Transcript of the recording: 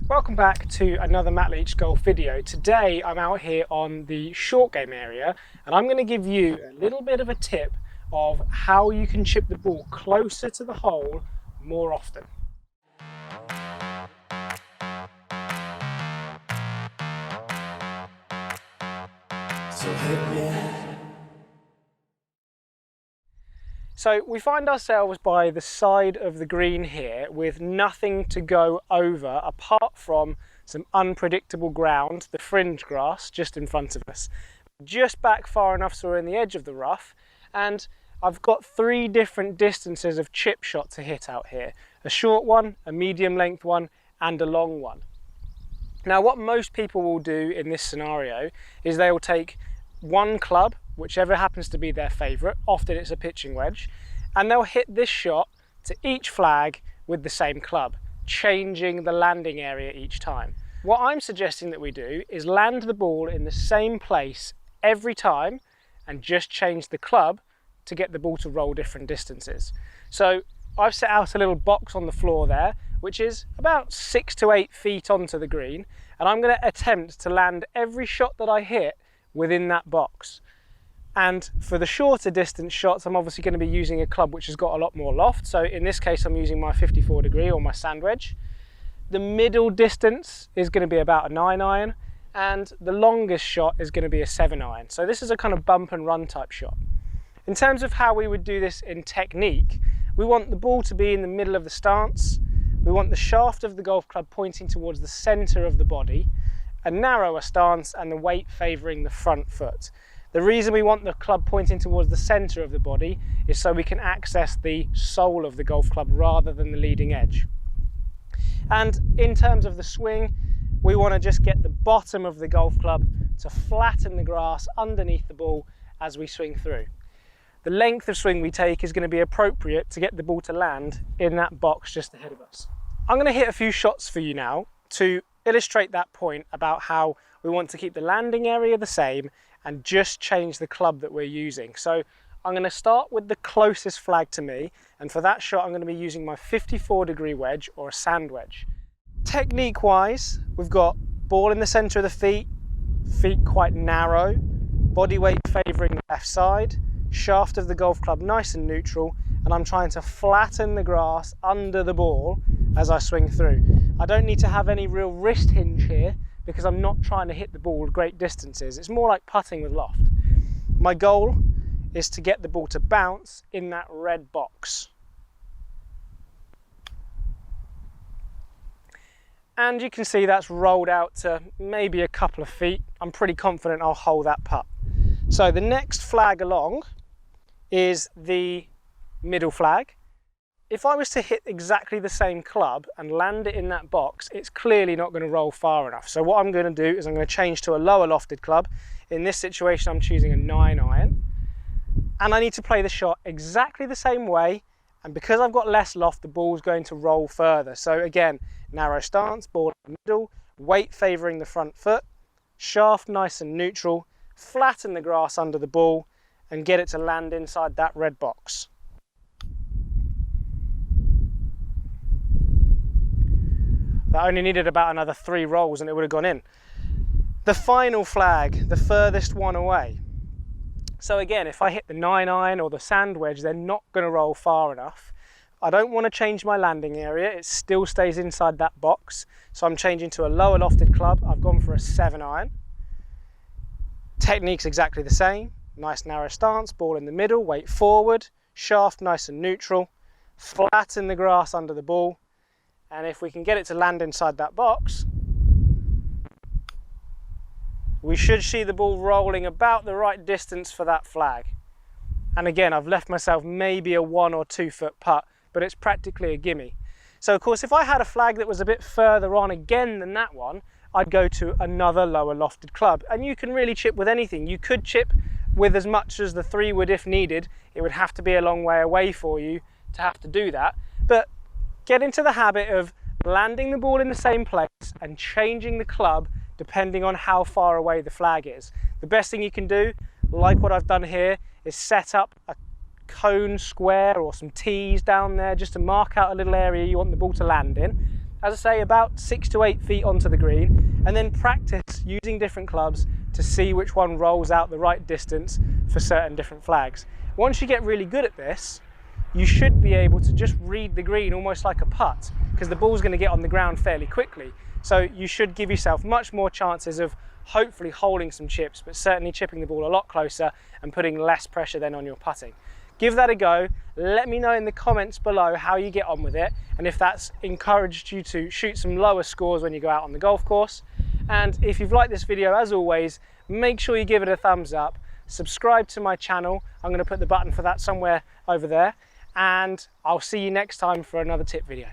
Welcome back to another Matt Leach golf video. Today I'm out here on the short game area and I'm going to give you a little bit of a tip of how you can chip the ball closer to the hole more often. So hit me. So we find ourselves by the side of the green here with nothing to go over apart from some unpredictable ground, the fringe grass just in front of us. Just back far enough so we're in the edge of the rough, and I've got three different distances of chip shot to hit out here. A short one, a medium length one, and a long one. Now what most people will do in this scenario is they will take one club, whichever happens to be their favourite, often it's a pitching wedge, and they'll hit this shot to each flag with the same club, changing the landing area each time. What I'm suggesting that we do is land the ball in the same place every time and just change the club to get the ball to roll different distances. So I've set out a little box on the floor there, which is about 6 to 8 feet onto the green, and I'm going to attempt to land every shot that I hit within that box. And for the shorter distance shots, I'm obviously going to be using a club which has got a lot more loft. So in this case, I'm using my 54 degree or my sand wedge. The middle distance is going to be about a 9 iron, and the longest shot is going to be a 7 iron. So this is a kind of bump and run type shot. In terms of how we would do this in technique, we want the ball to be in the middle of the stance. We want the shaft of the golf club pointing towards the center of the body, a narrower stance, and the weight favoring the front foot. The reason we want the club pointing towards the center of the body is so we can access the sole of the golf club rather than the leading edge. And in terms of the swing, we want to just get the bottom of the golf club to flatten the grass underneath the ball as we swing through. The length of swing we take is going to be appropriate to get the ball to land in that box just ahead of us. I'm going to hit a few shots for you now to illustrate that point about how we want to keep the landing area the same and just change the club that we're using. So I'm going to start with the closest flag to me, and for that shot I'm going to be using my 54 degree wedge or a sand wedge. Technique wise, we've got ball in the center of the feet quite narrow, body weight favouring the left side, shaft of the golf club nice and neutral, and I'm trying to flatten the grass under the ball as I swing through. I don't need to have any real wrist hinge here because I'm not trying to hit the ball great distances. It's more like putting with loft. My goal is to get the ball to bounce in that red box. And you can see that's rolled out to maybe a couple of feet. I'm pretty confident I'll hold that putt. So the next flag along is the middle flag. If I was to hit exactly the same club and land it in that box, it's clearly not going to roll far enough. So what I'm going to do is I'm going to change to a lower lofted club. In this situation, I'm choosing a 9 iron. And I need to play the shot exactly the same way. And because I've got less loft, the ball's going to roll further. So again, narrow stance, ball in the middle, weight favouring the front foot, shaft nice and neutral, flatten the grass under the ball and get it to land inside that red box. That only needed about another 3 rolls and it would have gone in. The final flag, the furthest one away. So again, if I hit the 9 iron or the sand wedge, they're not going to roll far enough. I don't want to change my landing area. It still stays inside that box. So I'm changing to a lower lofted club. I've gone for a 7 iron. Technique's exactly the same. Nice narrow stance, ball in the middle, weight forward, shaft nice and neutral, flatten the grass under the ball. And if we can get it to land inside that box, we should see the ball rolling about the right distance for that flag. And again, I've left myself maybe a 1 or 2 foot putt, but it's practically a gimme. So of course, if I had a flag that was a bit further on again than that one, I'd go to another lower lofted club. And you can really chip with anything. You could chip with as much as the 3 would if needed. It would have to be a long way away for you to have to do that. But get into the habit of landing the ball in the same place and changing the club depending on how far away the flag is. The best thing you can do, like what I've done here, is set up a cone square or some tees down there just to mark out a little area you want the ball to land in. as I say, about 6 to 8 feet onto the green, and then practice using different clubs to see which one rolls out the right distance for certain different flags. Once you get really good at this, you should be able to just read the green almost like a putt, because the ball's going to get on the ground fairly quickly. So you should give yourself much more chances of hopefully holding some chips, but certainly chipping the ball a lot closer and putting less pressure then on your putting. Give that a go. Let me know in the comments below how you get on with it, and if that's encouraged you to shoot some lower scores when you go out on the golf course. And if you've liked this video, as always, make sure you give it a thumbs up. Subscribe to my channel. I'm going to put the button for that somewhere over there. And I'll see you next time for another tip video.